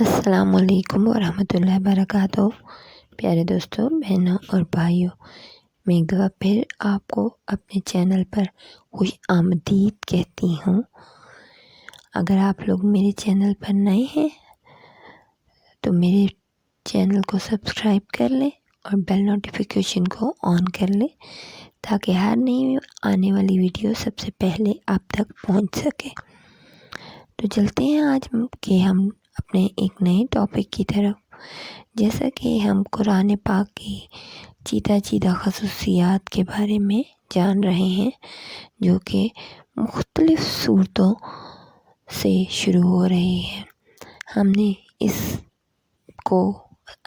السلام علیکم ورحمۃ اللہ وبرکاتہ۔ پیارے دوستوں، بہنوں اور بھائیوں، میں ایک دفعہ پھر آپ کو اپنے چینل پر خوش آمدید کہتی ہوں۔ اگر آپ لوگ میرے چینل پر نئے ہیں تو میرے چینل کو سبسکرائب کر لیں اور بیل نوٹیفیکیشن کو آن کر لیں تاکہ ہر نئی آنے والی ویڈیو سب سے پہلے آپ تک پہنچ سکے۔ تو چلتے ہیں آج کہ ہم اپنے ایک نئے ٹاپک کی طرف، جیسا کہ ہم قرآن پاک کی چیدہ خصوصیات کے بارے میں جان رہے ہیں، جو کہ مختلف صورتوں سے شروع ہو رہی ہے۔ ہم نے اس کو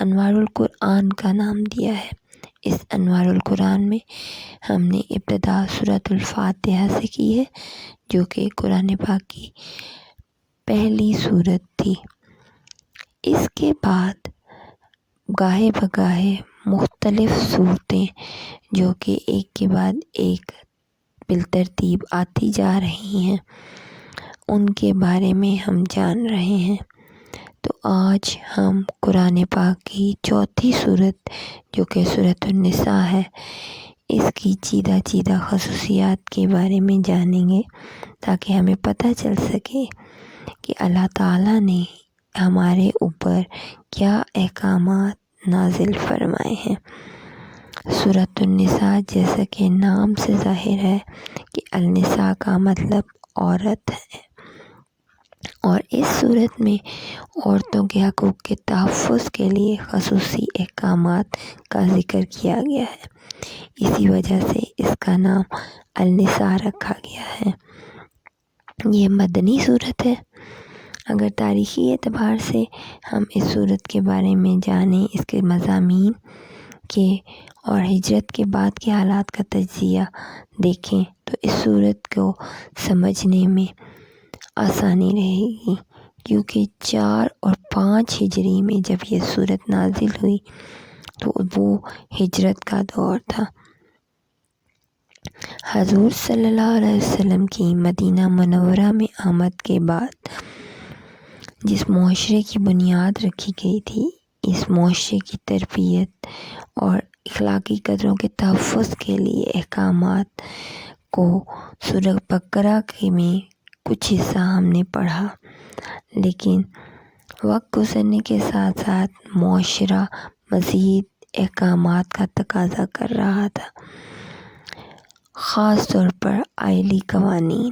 انوار القرآن کا نام دیا ہے۔ اس انوار القرآن میں ہم نے ابتدا سورۃ الفاتحہ سے کی ہے، جو کہ قرآن پاک کی پہلی سورت تھی۔ اس کے بعد گاہے بگاہے مختلف صورتیں جو کہ ایک کے بعد ایک بالترتیب آتی جا رہی ہیں، ان کے بارے میں ہم جان رہے ہیں۔ تو آج ہم قرآن پاک کی چوتھی سورت جو کہ سورۃ النساء ہے، اس کی چیدہ خصوصیات کے بارے میں جانیں گے تاکہ ہمیں پتہ چل سکے کہ اللہ تعالیٰ نے ہمارے اوپر کیا احکامات نازل فرمائے ہیں۔ سورۃ النساء، جیسا کہ نام سے ظاہر ہے کہ النساء کا مطلب عورت ہے، اور اس صورت میں عورتوں کے حقوق کے تحفظ کے لیے خصوصی احکامات کا ذکر کیا گیا ہے۔ اسی وجہ سے اس کا نام النساء رکھا گیا ہے۔ یہ مدنی صورت ہے۔ اگر تاریخی اعتبار سے ہم اس صورت کے بارے میں جانیں، اس کے مضامین کے اور ہجرت کے بعد کے حالات کا تجزیہ دیکھیں تو اس صورت کو سمجھنے میں آسانی رہے گی، کیونکہ 4 اور 5 ہجری میں جب یہ صورت نازل ہوئی تو وہ ہجرت کا دور تھا۔ حضور صلی اللہ علیہ وسلم کی مدینہ منورہ میں آمد کے بعد جس معاشرے کی بنیاد رکھی گئی تھی، اس معاشرے کی تربیت اور اخلاقی قدروں کے تحفظ کے لیے احکامات کو سورۃ بقرہ میں کچھ حصہ ہم نے پڑھا، لیکن وقت گزرنے کے ساتھ ساتھ معاشرہ مزید احکامات کا تقاضا کر رہا تھا، خاص طور پر آئلی قوانین۔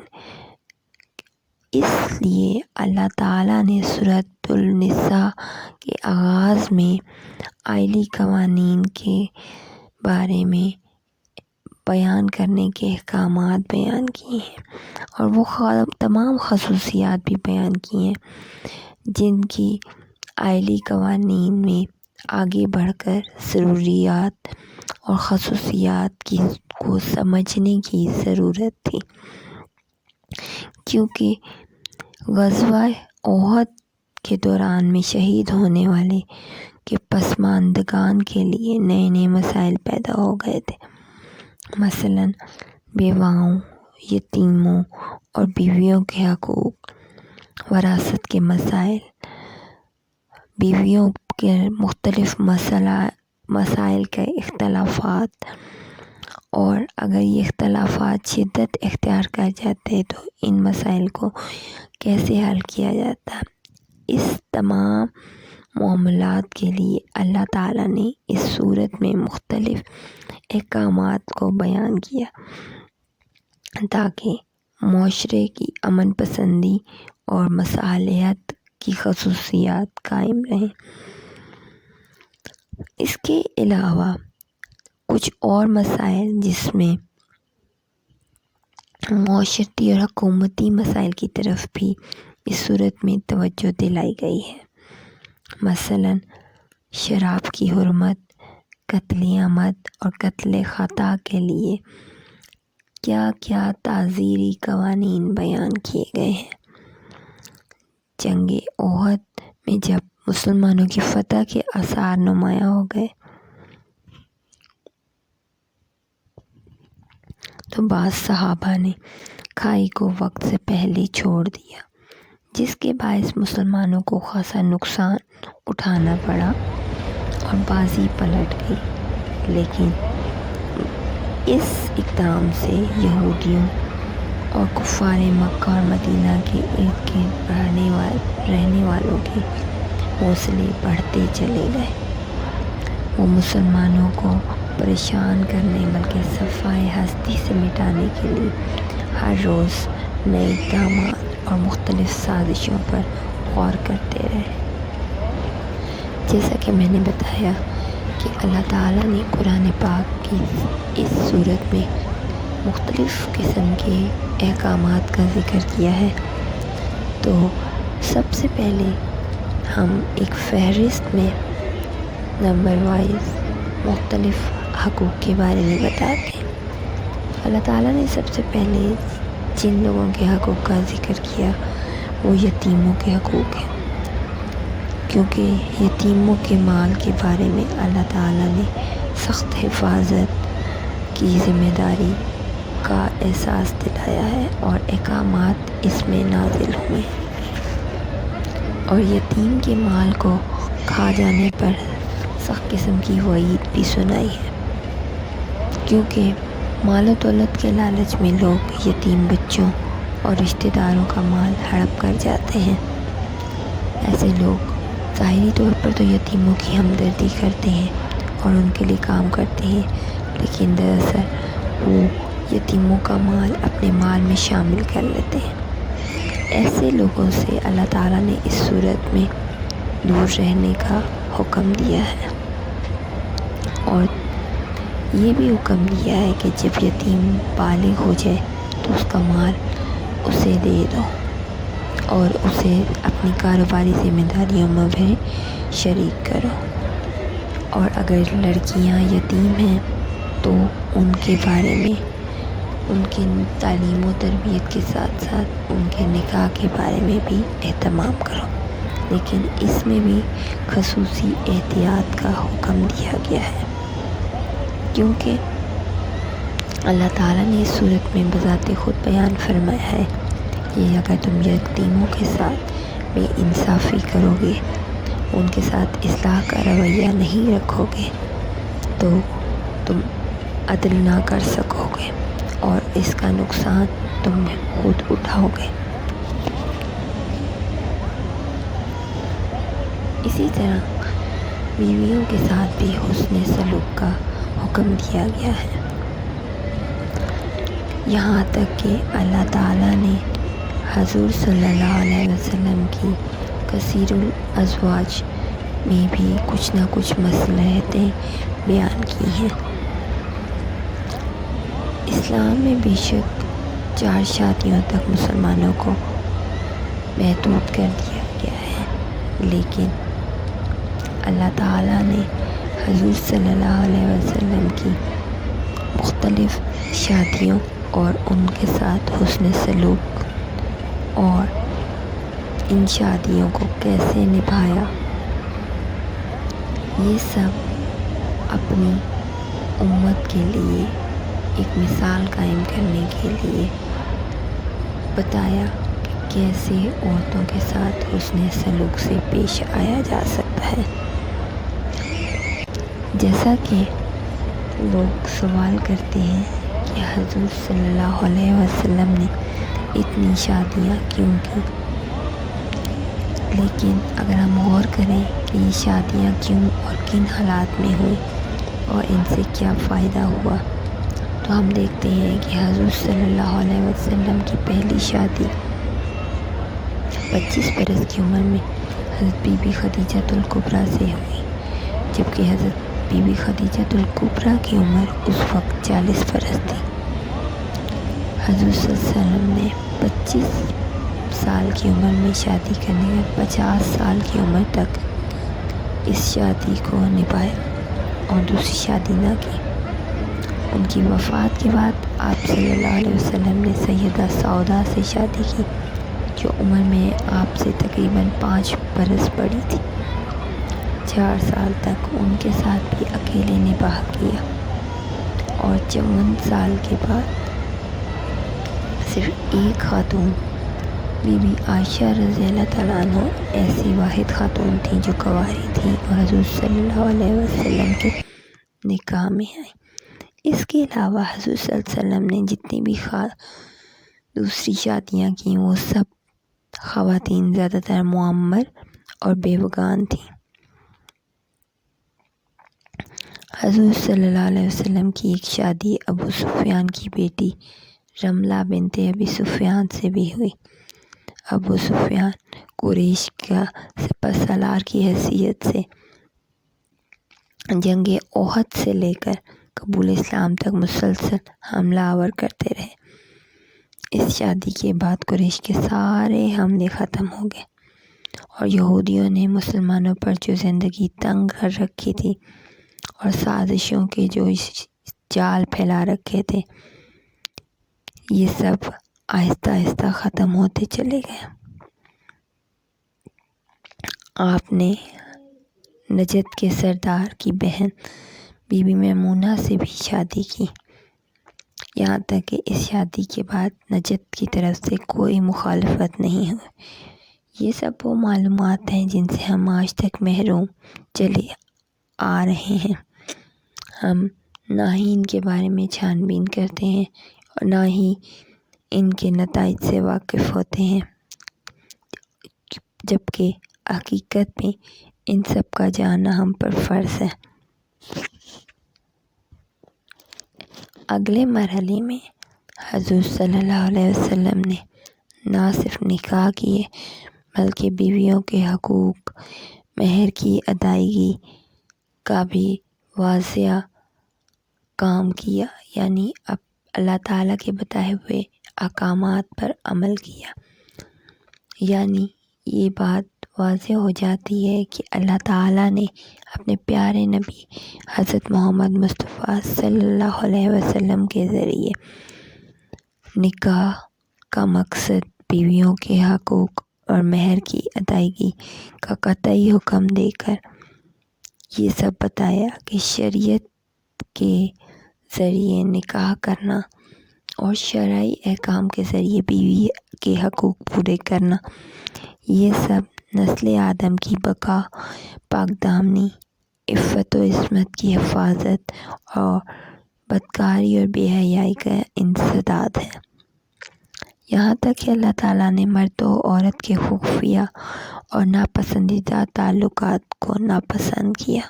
اس لیے اللہ تعالیٰ نے سورۃ النساء کے آغاز میں آئلی قوانین کے بارے میں بیان کرنے کے احکامات بیان کیے ہیں، اور وہ تمام خصوصیات بھی بیان کی ہیں جن کی آئلی قوانین میں آگے بڑھ کر ضروریات اور خصوصیات کو سمجھنے کی ضرورت تھی، کیونکہ غزوہ احد کے دوران میں شہید ہونے والے کے پسماندگان کے لیے نئے مسائل پیدا ہو گئے تھے۔ مثلاً بیواؤں، یتیموں اور بیویوں کے حقوق، وراثت کے مسائل، بیویوں کے مختلف مسائل کے اختلافات، اور اگر یہ اختلافات شدت اختیار کر جاتے تو ان مسائل کو کیسے حل کیا جاتا۔ اس تمام معاملات کے لیے اللہ تعالیٰ نے اس صورت میں مختلف احکامات کو بیان کیا تاکہ معاشرے کی امن پسندی اور مصالحت کی خصوصیات قائم رہیں۔ اس کے علاوہ کچھ اور مسائل جس میں معاشرتی اور حکومتی مسائل کی طرف بھی اس صورت میں توجہ دلائی گئی ہے۔ مثلاً شراب کی حرمت، قتل عمد اور قتل خطا کے لیے کیا کیا تعزیری قوانین بیان کیے گئے ہیں۔ جنگ احد میں جب مسلمانوں کی فتح کے آثار نمایاں ہو گئے تو بعض صحابہ نے کھائی کو وقت سے پہلے چھوڑ دیا، جس کے باعث مسلمانوں کو خاصا نقصان اٹھانا پڑا اور بازی پلٹ گئی۔ لیکن اس اقدام سے یہودیوں اور کفار مکہ اور مدینہ کے ارد گرد رہنے والوں کے حوصلے بڑھتے چلے گئے۔ وہ مسلمانوں کو پریشان کرنے بلکہ صفائے ہستی سے مٹانے کے لیے ہر روز نئے اقدامات اور مختلف سازشوں پر غور کرتے رہے۔ جیسا کہ میں نے بتایا کہ اللہ تعالیٰ نے قرآن پاک کی اس صورت میں مختلف قسم کے احکامات کا ذکر کیا ہے، تو سب سے پہلے ہم ایک فہرست میں نمبر وائز مختلف حقوق کے بارے میں بتاتے ہیں۔ اللہ تعالیٰ نے سب سے پہلے جن لوگوں کے حقوق کا ذکر کیا وہ یتیموں کے حقوق ہیں، کیونکہ یتیموں کے مال کے بارے میں اللہ تعالیٰ نے سخت حفاظت کی ذمہ داری کا احساس دلایا ہے اور احکامات اس میں نازل ہوئے ہیں، اور یتیم کے مال کو کھا جانے پر سخت قسم کی وعید بھی سنائی ہے، کیونکہ مال و دولت کے لالچ میں لوگ یتیم بچوں اور رشتہ داروں کا مال ہڑپ کر جاتے ہیں۔ ایسے لوگ ظاہری طور پر تو یتیموں کی ہمدردی کرتے ہیں اور ان کے لیے کام کرتے ہیں، لیکن دراصل وہ یتیموں کا مال اپنے مال میں شامل کر لیتے ہیں۔ ایسے لوگوں سے اللہ تعالیٰ نے اس صورت میں دور رہنے کا حکم دیا ہے، اور یہ بھی حکم دیا ہے کہ جب یتیم بالغ ہو جائے تو اس کا مال اسے دے دو اور اسے اپنی کاروباری ذمہ داریوں میں بھی شریک کرو، اور اگر لڑکیاں یتیم ہیں تو ان کے بارے میں ان کی تعلیم و تربیت کے ساتھ ساتھ ان کے نکاح کے بارے میں بھی اہتمام کرو، لیکن اس میں بھی خصوصی احتیاط کا حکم دیا گیا ہے، کیونکہ اللہ تعالیٰ نے اس صورت میں بذات خود بیان فرمایا ہے کہ اگر تم یتیموں کے ساتھ بے انصافی کرو گے، ان کے ساتھ اصلاح کا رویہ نہیں رکھو گے تو تم عدل نہ کر سکو گے اور اس کا نقصان تم خود اٹھاؤ گے۔ اسی طرح بیویوں کے ساتھ بھی حسن سلوک کا حکم دیا گیا ہے، یہاں تک کہ اللہ تعالیٰ نے حضور صلی اللہ علیہ وسلم کی کثیر الازواج میں بھی کچھ نہ کچھ مصلحتیں بیان کی ہیں۔ اسلام میں بے شک 4 شادیوں تک مسلمانوں کو محدود کر دیا گیا ہے، لیکن اللہ تعالیٰ نے حضور صلی اللہ علیہ وسلم کی مختلف شادیوں اور ان کے ساتھ حسن سلوک اور ان شادیوں کو کیسے نبھایا، یہ سب اپنی امت کے لیے ایک مثال قائم کرنے کے لیے بتایا کہ کیسے عورتوں کے ساتھ حسن سلوک سے پیش آیا جا سکتا ہے۔ جیسا کہ لوگ سوال کرتے ہیں کہ حضور صلی اللہ علیہ وسلم نے اتنی شادیاں کیوں کی، لیکن اگر ہم غور کریں کہ یہ شادیاں کیوں اور کن حالات میں ہوئی اور ان سے کیا فائدہ ہوا، تو ہم دیکھتے ہیں کہ حضور صلی اللہ علیہ وسلم کی پہلی شادی 25 برس کی عمر میں حضرت بی بی خدیجہ الکبریٰ سے ہوئی، جبکہ حضرت بی بی خدیجہ الکبریٰ کی عمر اس وقت 40 برس تھی۔ حضور صلی اللہ علیہ وسلم نے 25 سال کی عمر میں شادی کرنے کے 50 سال کی عمر تک اس شادی کو نبھایا اور دوسری شادی نہ کی۔ ان کی وفات کے بعد آپ صلی اللہ علیہ وسلم نے سیدہ سودا سے شادی کی، جو عمر میں آپ سے تقریباً 5 برس بڑی تھی۔ 4 سال تک ان کے ساتھ بھی اکیلے نباہ کیا اور 54 سال کے بعد صرف ایک خاتون بی بی عائشہ رضی اللہ تعالیٰ عنہ ایسی واحد خاتون تھیں جو کنواری تھیں اور حضور صلی اللہ علیہ وسلم کے نکاح میں آئیں۔ اس کے علاوہ حضور صلی اللہ علیہ وسلم نے جتنی بھی دوسری شادیاں کیں وہ سب خواتین زیادہ تر معمر اور بیوگان تھیں۔ حضور صلی اللہ علیہ وسلم کی ایک شادی ابو سفیان کی بیٹی رملہ بنت ابی سفیان سے بھی ہوئی۔ ابو سفیان قریش کا سپہ سالار کی حیثیت سے جنگ احد سے لے کر قبول اسلام تک مسلسل حملہ آور کرتے رہے۔ اس شادی کے بعد قریش کے سارے حملے ختم ہو گئے اور یہودیوں نے مسلمانوں پر جو زندگی تنگ کر رکھی تھی اور سازشوں کے جو جال پھیلا رکھے تھے، یہ سب آہستہ آہستہ ختم ہوتے چلے گئے۔ آپ نے نجد کے سردار کی بہن بی بی میمونہ سے بھی شادی کی، یہاں تک کہ اس شادی کے بعد نجد کی طرف سے کوئی مخالفت نہیں ہوئی۔ یہ سب وہ معلومات ہیں جن سے ہم آج تک محروم چلے آ رہے ہیں۔ ہم نہ ہی ان کے بارے میں چھان بین کرتے ہیں اور نہ ہی ان کے نتائج سے واقف ہوتے ہیں، جبکہ حقیقت میں ان سب کا جاننا ہم پر فرض ہے۔ اگلے مرحلے میں حضور صلی اللہ علیہ وسلم نے نہ صرف نکاح کیے بلکہ بیویوں کے حقوق، مہر کی ادائیگی کا بھی واضح کام کیا، یعنی اب اللہ تعالیٰ کے بتائے ہوئے احکامات پر عمل کیا۔ یعنی یہ بات واضح ہو جاتی ہے کہ اللہ تعالیٰ نے اپنے پیارے نبی حضرت محمد مصطفیٰ صلی اللہ علیہ وسلم کے ذریعے نکاح کا مقصد بیویوں کے حقوق اور مہر کی ادائیگی کا قطعی حکم دے کر یہ سب بتایا کہ شریعت کے ذریعے نکاح کرنا اور شرعی احکام کے ذریعے بیوی کے حقوق پورے کرنا، یہ سب نسل آدم کی بقا، پاک دامنی، عفت و عصمت کی حفاظت اور بدکاری اور بے حیائی کا انسداد ہے۔ یہاں تک کہ اللہ تعالیٰ نے مرد و عورت کے خفیہ اور ناپسندیدہ تعلقات کو ناپسند کیا۔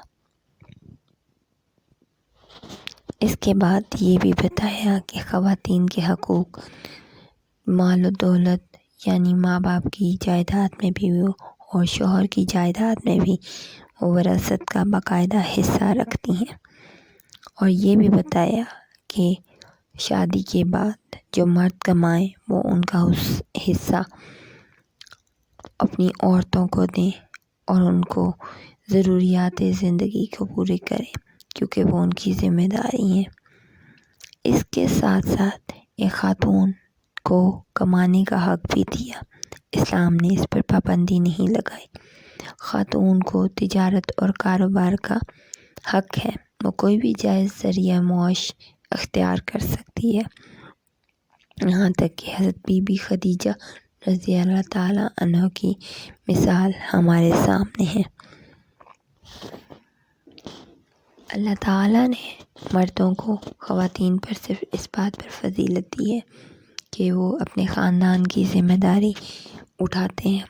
اس کے بعد یہ بھی بتایا کہ خواتین کے حقوق مال و دولت، یعنی ماں باپ کی جائیداد میں بھی اور شوہر کی جائیداد میں بھی وہ وراثت کا باقاعدہ حصہ رکھتی ہیں، اور یہ بھی بتایا کہ شادی کے بعد جو مرد کمائیں وہ ان کا حصہ اپنی عورتوں کو دیں اور ان کو ضروریات زندگی کو پورے کریں، کیونکہ وہ ان کی ذمہ داری ہیں۔ اس کے ساتھ ساتھ ایک خاتون کو کمانے کا حق بھی دیا۔ اسلام نے اس پر پابندی نہیں لگائی۔ خاتون کو تجارت اور کاروبار کا حق ہے، وہ کوئی بھی جائز ذریعہ معاش اختیار کر سکتی ہے، یہاں تک کہ حضرت بی بی خدیجہ رضی اللہ تعالیٰ عنہ کی مثال ہمارے سامنے ہے۔ اللہ تعالیٰ نے مردوں کو خواتین پر صرف اس بات پر فضیلت دی ہے کہ وہ اپنے خاندان کی ذمہ داری اٹھاتے ہیں،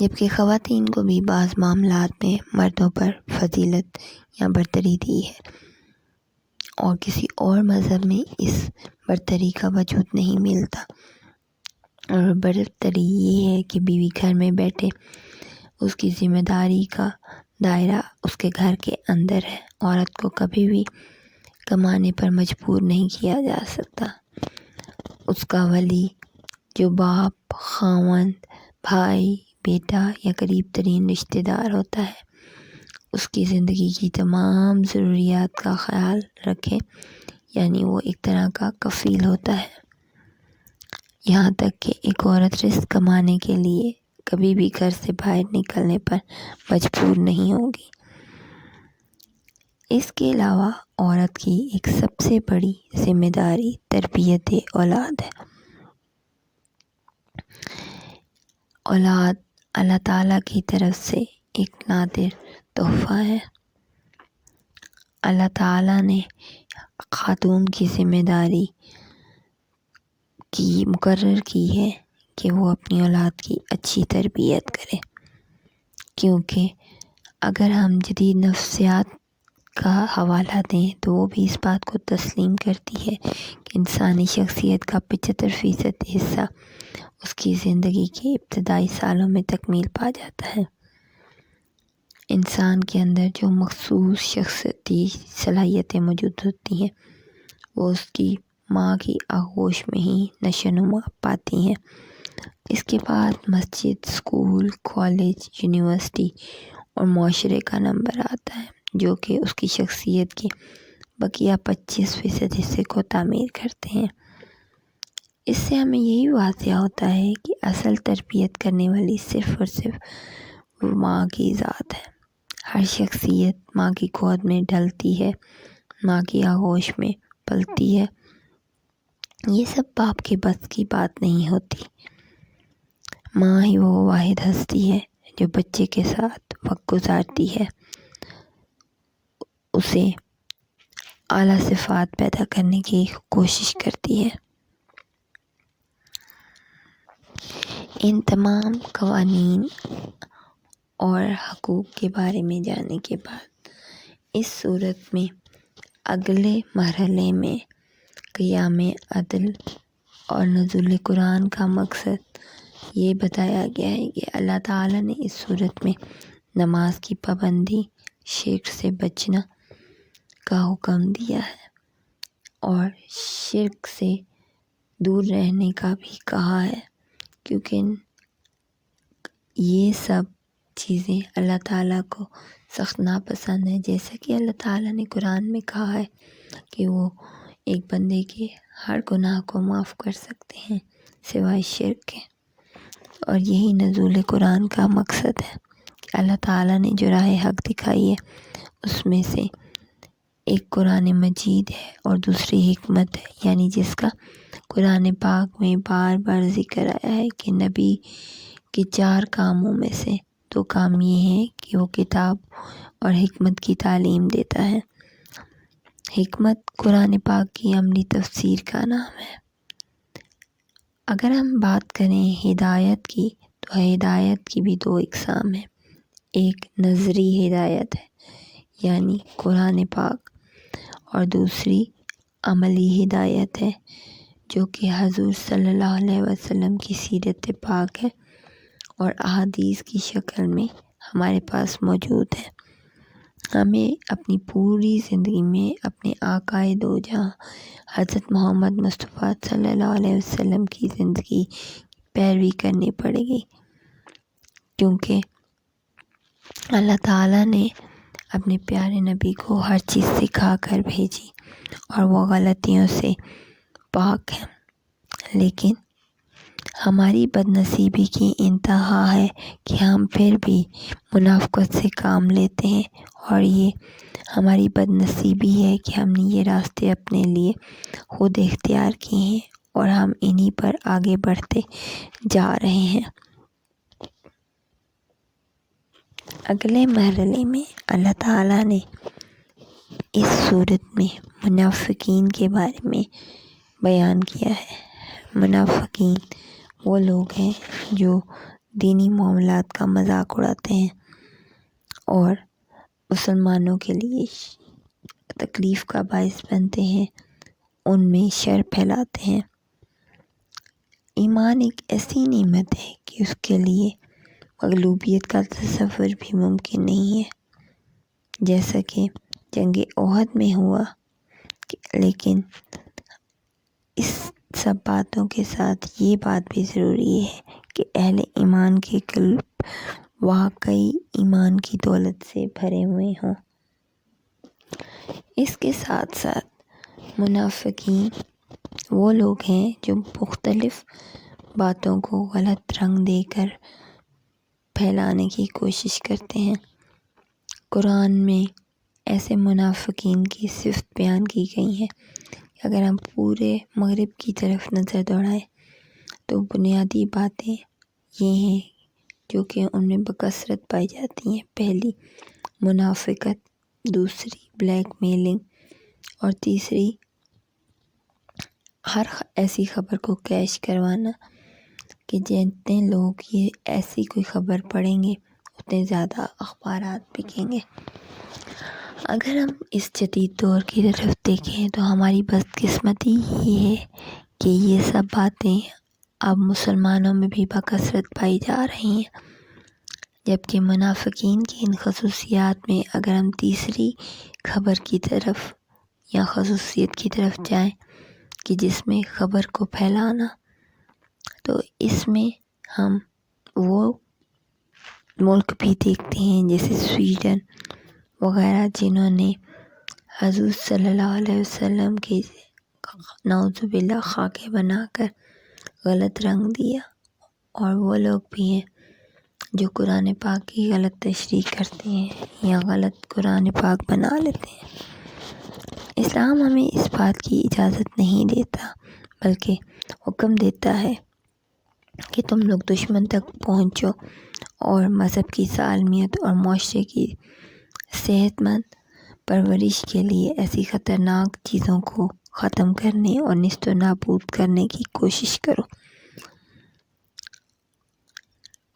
جبکہ خواتین کو بھی بعض معاملات میں مردوں پر فضیلت یا برتری دی ہے، اور کسی اور مذہب میں اس برتری کا وجود نہیں ملتا۔ اور برتری یہ ہے کہ بیوی گھر میں بیٹھے، اس کی ذمہ داری کا دائرہ اس کے گھر کے اندر ہے، عورت کو کبھی بھی کمانے پر مجبور نہیں کیا جا سکتا۔ اس کا ولی جو باپ، خاوند، بھائی، بیٹا یا قریب ترین رشتہ دار ہوتا ہے، اس کی زندگی کی تمام ضروریات کا خیال رکھے، یعنی وہ ایک طرح کا کفیل ہوتا ہے۔ یہاں تک کہ ایک عورت رزق کمانے کے لیے کبھی بھی گھر سے باہر نکلنے پر مجبور نہیں ہوگی۔ اس کے علاوہ عورت کی ایک سب سے بڑی ذمہ داری تربیت اولاد ہے۔ اولاد اللہ تعالیٰ کی طرف سے ایک نادر تحفہ ہے۔ اللہ تعالیٰ نے خاتون کی ذمہ داری کی مقرر کی ہے کہ وہ اپنی اولاد کی اچھی تربیت کرے، کیونکہ اگر ہم جدید نفسیات کا حوالہ دیں تو وہ بھی اس بات کو تسلیم کرتی ہے کہ انسانی شخصیت کا 75% حصہ اس کی زندگی کے ابتدائی سالوں میں تکمیل پا جاتا ہے۔ انسان کے اندر جو مخصوص شخصیتی صلاحیتیں موجود ہوتی ہیں وہ اس کی ماں کی آغوش میں ہی نشو نما پاتی ہیں۔ اس کے بعد مسجد، اسکول، کالج، یونیورسٹی اور معاشرے کا نمبر آتا ہے، جو کہ اس کی شخصیت کے بقیہ 25% حصے کو تعمیر کرتے ہیں۔ اس سے ہمیں یہی واضح ہوتا ہے کہ اصل تربیت کرنے والی صرف اور صرف ماں کی ذات ہے۔ ہر شخصیت ماں کی گود میں ڈھلتی ہے، ماں کی آغوش میں پلتی ہے۔ یہ سب باپ کے بس کی بات نہیں ہوتی۔ ماں ہی وہ واحد ہستی ہے جو بچے کے ساتھ وقت گزارتی ہے، اسے اعلیٰ صفات پیدا کرنے کی کوشش کرتی ہے۔ ان تمام قوانین اور حقوق کے بارے میں جاننے کے بعد اس صورت میں اگلے مرحلے میں قیام عدل اور نزول قرآن کا مقصد یہ بتایا گیا ہے کہ اللہ تعالیٰ نے اس صورت میں نماز کی پابندی، شرک سے بچنا کا حکم دیا ہے اور شرک سے دور رہنے کا بھی کہا ہے، کیونکہ یہ سب چیزیں اللہ تعالیٰ کو سخت ناپسند ہے۔ جیسا کہ اللہ تعالیٰ نے قرآن میں کہا ہے کہ وہ ایک بندے کے ہر گناہ کو معاف کر سکتے ہیں سوائے شرک کے، اور یہی نزول قرآن کا مقصد ہے کہ اللہ تعالیٰ نے جو راہ حق دکھائی ہے اس میں سے ایک قرآن مجید ہے اور دوسری حکمت ہے، یعنی جس کا قرآن پاک میں بار بار ذکر آیا ہے کہ نبی کے 4 کاموں میں سے 2 کام یہ ہیں کہ وہ کتاب اور حکمت کی تعلیم دیتا ہے۔ حکمت قرآن پاک کی عملی تفسیر کا نام ہے۔ اگر ہم بات کریں ہدایت کی تو ہدایت کی بھی 2 اقسام ہیں۔ ایک نظری ہدایت ہے، یعنی قرآن پاک، اور دوسری عملی ہدایت ہے جو کہ حضور صلی اللہ علیہ وسلم کی سیرت پاک ہے اور احادیث کی شکل میں ہمارے پاس موجود ہے۔ ہمیں اپنی پوری زندگی میں اپنے آقائے دو جہاں حضرت محمد مصطفیٰ صلی اللہ علیہ وسلم کی زندگی کی پیروی کرنی پڑے گی، کیونکہ اللہ تعالیٰ نے اپنے پیارے نبی کو ہر چیز سکھا کر بھیجی اور وہ غلطیوں سے پاک ہے، لیکن ہماری بد نصیبی کی انتہا ہے کہ ہم پھر بھی منافقت سے کام لیتے ہیں، اور یہ ہماری بد نصیبی ہے کہ ہم نے یہ راستے اپنے لیے خود اختیار کیے ہیں اور ہم انہی پر آگے بڑھتے جا رہے ہیں۔ اگلے مرحلے میں اللہ تعالیٰ نے اس صورت میں منافقین کے بارے میں بیان کیا ہے۔ منافقین وہ لوگ ہیں جو دینی معاملات کا مذاق اڑاتے ہیں اور مسلمانوں کے لیے تکلیف کا باعث بنتے ہیں، ان میں شر پھیلاتے ہیں۔ ایمان ایک ایسی نعمت ہے کہ اس کے لیے مغلوبیت کا تصور بھی ممکن نہیں ہے، جیسا کہ جنگ احد میں ہوا، لیکن اس سب باتوں کے ساتھ یہ بات بھی ضروری ہے کہ اہل ایمان کے قلب واقعی ایمان کی دولت سے بھرے ہوئے ہوں۔ اس کے ساتھ ساتھ منافقین وہ لوگ ہیں جو مختلف باتوں کو غلط رنگ دے کر پھیلانے کی کوشش کرتے ہیں۔ قرآن میں ایسے منافقین کی صفت بیان کی گئی ہے کہ اگر ہم پورے مغرب کی طرف نظر دوڑائیں تو بنیادی باتیں یہ ہیں جو کہ ان میں بکثرت پائی جاتی ہیں۔ پہلی منافقت، دوسری بلیک میلنگ، اور تیسری ہر ایسی خبر کو کیش کروانا کہ جتنے لوگ یہ ایسی کوئی خبر پڑھیں گے اتنے زیادہ اخبارات بکیں گے۔ اگر ہم اس جدید دور کی طرف دیکھیں تو ہماری بدقسمتی یہ ہے کہ یہ سب باتیں اب مسلمانوں میں بھی بکثرت پائی جا رہی ہیں، جبکہ منافقین کی ان خصوصیات میں اگر ہم تیسری خبر کی طرف یا خصوصیت کی طرف جائیں کہ جس میں خبر کو پھیلانا، تو اس میں ہم وہ ملک بھی دیکھتے ہیں جیسے سویڈن وغیرہ، جنہوں نے حضور صلی اللہ علیہ وسلم کے نعوذ باللہ خاکے بنا کر غلط رنگ دیا، اور وہ لوگ بھی ہیں جو قرآن پاک کی غلط تشریح کرتے ہیں یا غلط قرآن پاک بنا لیتے ہیں۔ اسلام ہمیں اس بات کی اجازت نہیں دیتا، بلکہ حکم دیتا ہے کہ تم لوگ دشمن تک پہنچو اور مذہب کی سالمیت اور معاشرے کی صحت مند پرورش کے لیے ایسی خطرناک چیزوں کو ختم کرنے اور نیست و نابود کرنے کی کوشش کرو،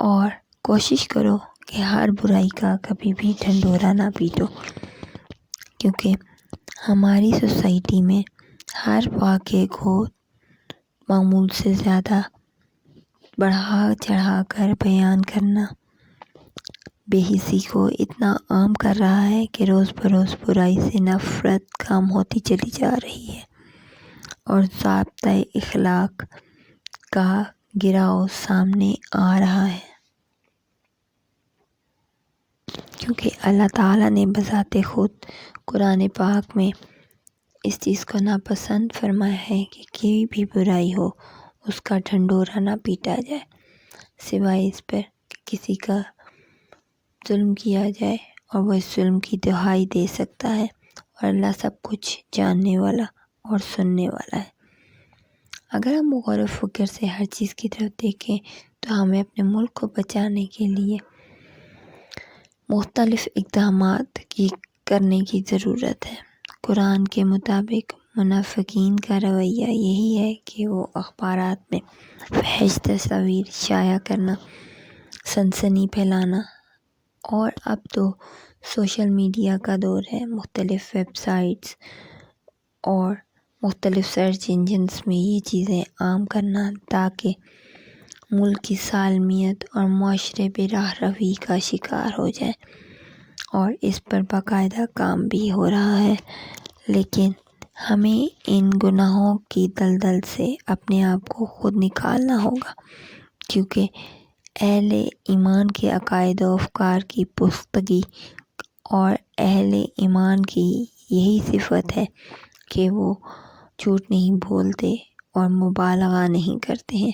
اور کوشش کرو کہ ہر برائی کا کبھی بھی ڈھنڈورا نہ پیٹو، کیونکہ ہماری سوسائٹی میں ہر واقعے کو معمول سے زیادہ بڑھا چڑھا کر بیان کرنا بے حسی کو اتنا عام کر رہا ہے کہ روز بروز برائی سے نفرت کم ہوتی چلی جا رہی ہے، اور ضابطۂ اخلاق کا گراؤ سامنے آ رہا ہے، کیونکہ اللہ تعالیٰ نے بذات خود قرآن پاک میں اس چیز کو ناپسند فرمایا ہے کہ کوئی بھی برائی ہو اس کا ڈھنڈورا نہ پیٹا جائے، سوائے اس پر کہ کسی کا ظلم کیا جائے اور وہ اس ظلم کی دہائی دے سکتا ہے، اور اللہ سب کچھ جاننے والا اور سننے والا ہے۔ اگر ہم غور و فکر سے ہر چیز کی طرف دیکھیں تو ہمیں اپنے ملک کو بچانے کے لیے مختلف اقدامات کرنے کی ضرورت ہے۔ قرآن کے مطابق منافقین کا رویہ یہی ہے کہ وہ اخبارات میں فحش تصاویر شائع کرنا، سنسنی پھیلانا، اور اب تو سوشل میڈیا کا دور ہے، مختلف ویب سائٹس اور مختلف سرچ انجنز میں یہ چیزیں عام کرنا تاکہ ملک کی سالمیت اور معاشرے پہ راہ روی کا شکار ہو جائے، اور اس پر باقاعدہ کام بھی ہو رہا ہے۔ لیکن ہمیں ان گناہوں کی دلدل سے اپنے آپ کو خود نکالنا ہوگا، کیونکہ اہل ایمان کے عقائد و افکار کی پختگی اور اہل ایمان کی یہی صفت ہے کہ وہ جھوٹ نہیں بولتے اور مبالغہ نہیں کرتے ہیں،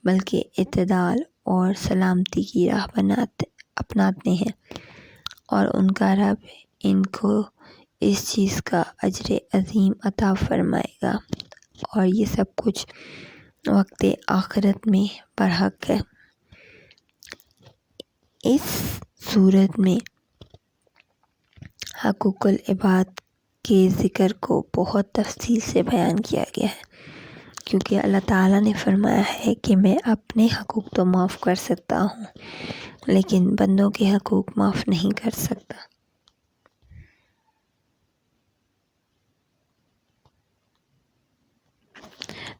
بلکہ اعتدال اور سلامتی کی راہ اپناتے ہیں، اور ان کا رب ان کو اس چیز کا اجر عظیم عطا فرمائے گا، اور یہ سب کچھ وقت آخرت میں برحق ہے۔ اس صورت میں حقوق العباد کے ذکر کو بہت تفصیل سے بیان کیا گیا ہے، کیونکہ اللہ تعالیٰ نے فرمایا ہے کہ میں اپنے حقوق تو معاف کر سکتا ہوں لیکن بندوں کے حقوق معاف نہیں کر سکتا۔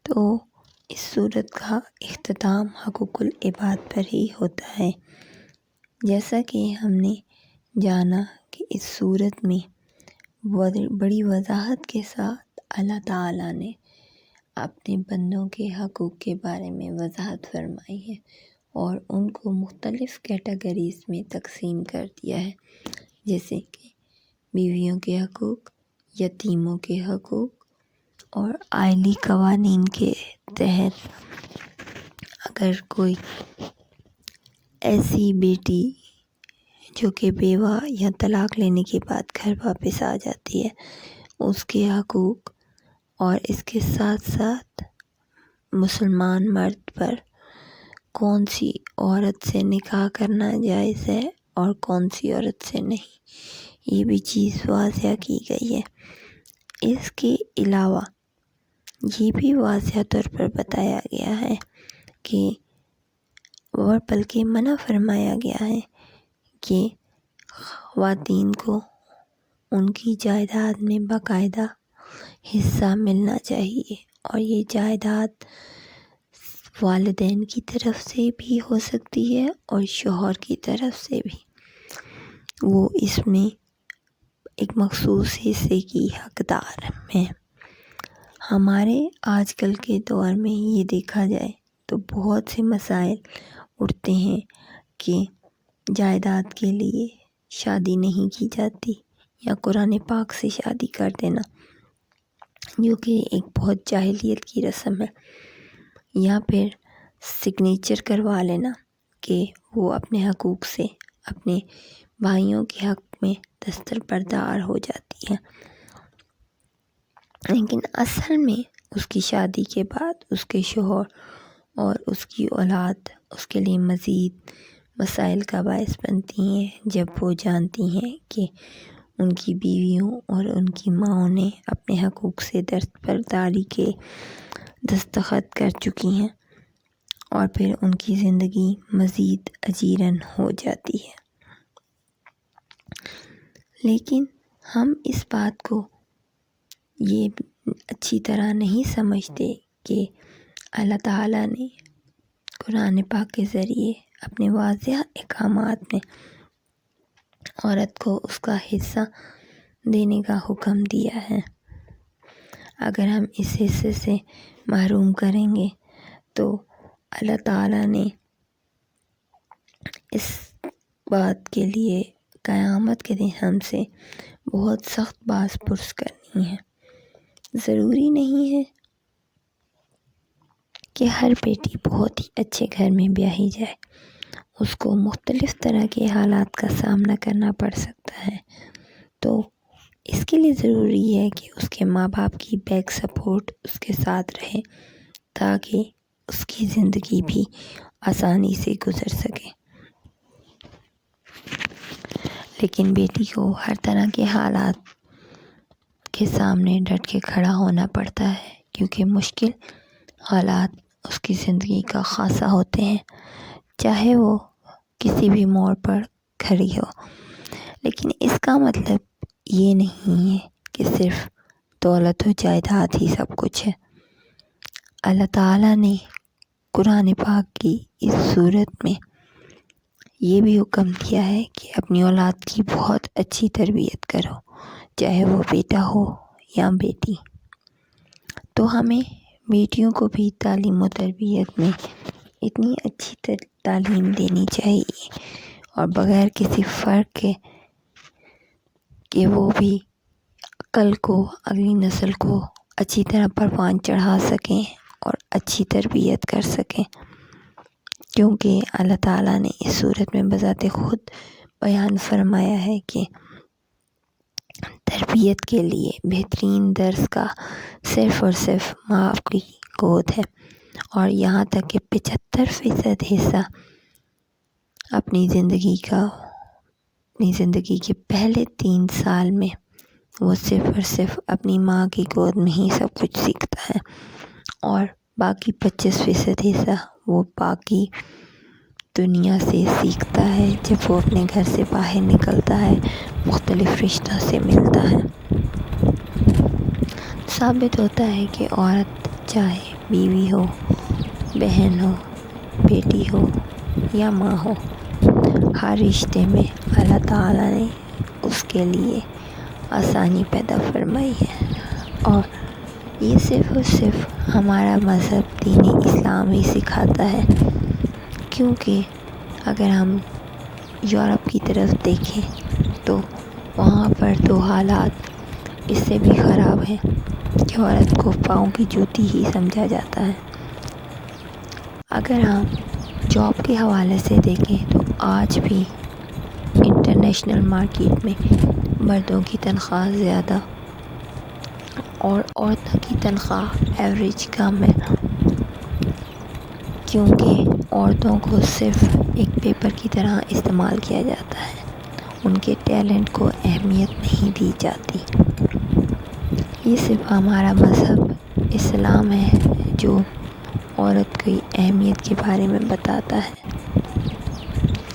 تو اس صورت کا اختتام حقوق العباد پر ہی ہوتا ہے۔ جیسا کہ ہم نے جانا کہ اس صورت میں بڑی وضاحت کے ساتھ اللہ تعالیٰ نے اپنے بندوں کے حقوق کے بارے میں وضاحت فرمائی ہے اور ان کو مختلف کیٹیگریز میں تقسیم کر دیا ہے، جیسے کہ بیویوں کے حقوق، یتیموں کے حقوق، اور آئلی قوانین کے تحت اگر کوئی ایسی بیٹی جو کہ بیوہ یا طلاق لینے کے بعد گھر واپس آ جاتی ہے اس کے حقوق، اور اس کے ساتھ ساتھ مسلمان مرد پر کون سی عورت سے نکاح کرنا جائز ہے اور کون سی عورت سے نہیں، یہ بھی چیز واضح کی گئی ہے۔ اس کے علاوہ یہ بھی واضح طور پر بتایا گیا ہے کہ اور بلکہ منع فرمایا گیا ہے کہ خواتین کو ان کی جائیداد میں باقاعدہ حصہ ملنا چاہیے، اور یہ جائیداد والدین کی طرف سے بھی ہو سکتی ہے اور شوہر کی طرف سے بھی۔ وہ اس میں ایک مخصوص حصے کی حقدار ہیں۔ ہمارے آج کل کے دور میں یہ دیکھا جائے تو بہت سے مسائل اٹھتے ہیں کہ جائیداد کے لیے شادی نہیں کی جاتی، یا قرآن پاک سے شادی کر دینا، جو کہ ایک بہت جاہلیت کی رسم ہے، یا پھر سگنیچر کروا لینا کہ وہ اپنے حقوق سے اپنے بھائیوں کے حق میں دستبردار ہو جاتی ہے، لیکن اصل میں اس کی شادی کے بعد اس کے شوہر اور اس کی اولاد اس کے لیے مزید مسائل کا باعث بنتی ہیں، جب وہ جانتی ہیں کہ ان کی بیویوں اور ان کی ماؤں نے اپنے حقوق سے دستبرداری کے دستخط کر چکی ہیں، اور پھر ان کی زندگی مزید اجیرن ہو جاتی ہے۔ لیکن ہم اس بات کو یہ اچھی طرح نہیں سمجھتے کہ اللہ تعالیٰ نے قرآن پاک کے ذریعے اپنے واضح احکامات میں عورت کو اس کا حصہ دینے کا حکم دیا ہے۔ اگر ہم اس حصے سے محروم کریں گے تو اللہ تعالیٰ نے اس بات کے لیے قیامت کے دن ہم سے بہت سخت باز پرس کرنی ہے۔ ضروری نہیں ہے کہ ہر بیٹی بہت ہی اچھے گھر میں بیاہی جائے، اس کو مختلف طرح کے حالات کا سامنا کرنا پڑ سکتا ہے، تو اس کے لیے ضروری ہے کہ اس کے ماں باپ کی بیک سپورٹ اس کے ساتھ رہے، تاکہ اس کی زندگی بھی آسانی سے گزر سکے۔ لیکن بیٹی کو ہر طرح کے حالات کے سامنے ڈٹ کے کھڑا ہونا پڑتا ہے، کیونکہ مشکل حالات اس کی زندگی کا خاصہ ہوتے ہیں، چاہے وہ کسی بھی موڑ پر کھڑی ہو۔ لیکن اس کا مطلب یہ نہیں ہے کہ صرف دولت و جائیداد ہی سب کچھ ہے۔ اللہ تعالیٰ نے قرآن پاک کی اس صورت میں یہ بھی حکم دیا ہے کہ اپنی اولاد کی بہت اچھی تربیت کرو، چاہے وہ بیٹا ہو یا بیٹی۔ تو ہمیں بیٹیوں کو بھی تعلیم و تربیت میں اتنی اچھی تعلیم دینی چاہیے، اور بغیر کسی فرق کے کہ وہ بھی کل کو اگلی نسل کو اچھی طرح پروان چڑھا سکیں اور اچھی تربیت کر سکیں، کیونکہ اللہ تعالیٰ نے اس صورت میں بذات خود بیان فرمایا ہے کہ تربیت کے لیے بہترین درس کا صرف اور صرف ماں باپ کی گود ہے، اور یہاں تک کہ 75% حصہ اپنی زندگی کے پہلے 3 سال میں وہ صرف اور صرف اپنی ماں کی گود میں ہی سب کچھ سیکھتا ہے، اور باقی 25% حصہ وہ باقی دنیا سے سیکھتا ہے جب وہ اپنے گھر سے باہر نکلتا ہے، مختلف رشتوں سے ملتا ہے۔ ثابت ہوتا ہے کہ عورت چاہے بیوی ہو، بہن ہو، بیٹی ہو یا ماں ہو، ہر رشتے میں اللہ تعالیٰ نے اس کے لیے آسانی پیدا فرمائی ہے، اور یہ صرف اور صرف ہمارا مذہب دین اسلام ہی سکھاتا ہے، کیونکہ اگر ہم یورپ کی طرف دیکھیں تو وہاں پر تو حالات اس سے بھی خراب ہیں کہ عورت کو پاؤں کی جوتی ہی سمجھا جاتا ہے۔ اگر ہم جاب کے حوالے سے دیکھیں تو آج بھی انٹرنیشنل مارکیٹ میں مردوں کی تنخواہ زیادہ اور عورتوں کی تنخواہ ایوریج کم ہے، کیونکہ عورتوں کو صرف ایک پیپر کی طرح استعمال کیا جاتا ہے، ان کے ٹیلنٹ کو اہمیت نہیں دی جاتی۔ یہ صرف ہمارا مذہب اسلام ہے جو عورت کی اہمیت کے بارے میں بتاتا ہے،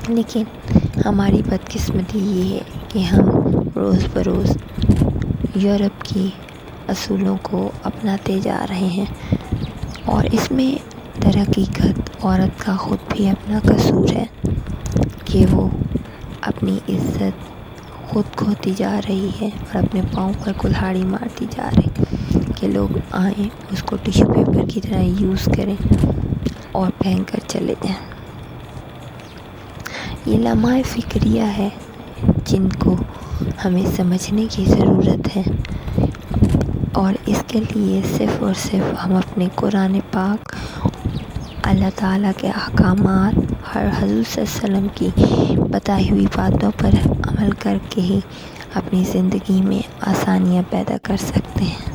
لیکن ہماری بدقسمتی یہ ہے کہ ہم روز بروز یورپ کی اصولوں کو اپناتے جا رہے ہیں، اور اس میں در حقیقت عورت کا خود بھی اپنا قصور ہے کہ وہ اپنی عزت خود کھوتی جا رہی ہے اور اپنے پاؤں پر کلہاڑی مارتی جا رہی کہ لوگ آئیں اس کو ٹیشو پیپر کی طرح یوز کریں اور پھینک کر چلے جائیں۔ یہ لمحہ فکریہ ہے جن کو ہمیں سمجھنے کی ضرورت ہے، اور اس کے لیے صرف اور صرف ہم اپنے قرآن پاک، اللہ تعالیٰ کے احکامات، حضور صلی اللہ علیہ وسلم کی بتائی ہوئی باتوں پر عمل کر کے ہی اپنی زندگی میں آسانیاں پیدا کر سکتے ہیں۔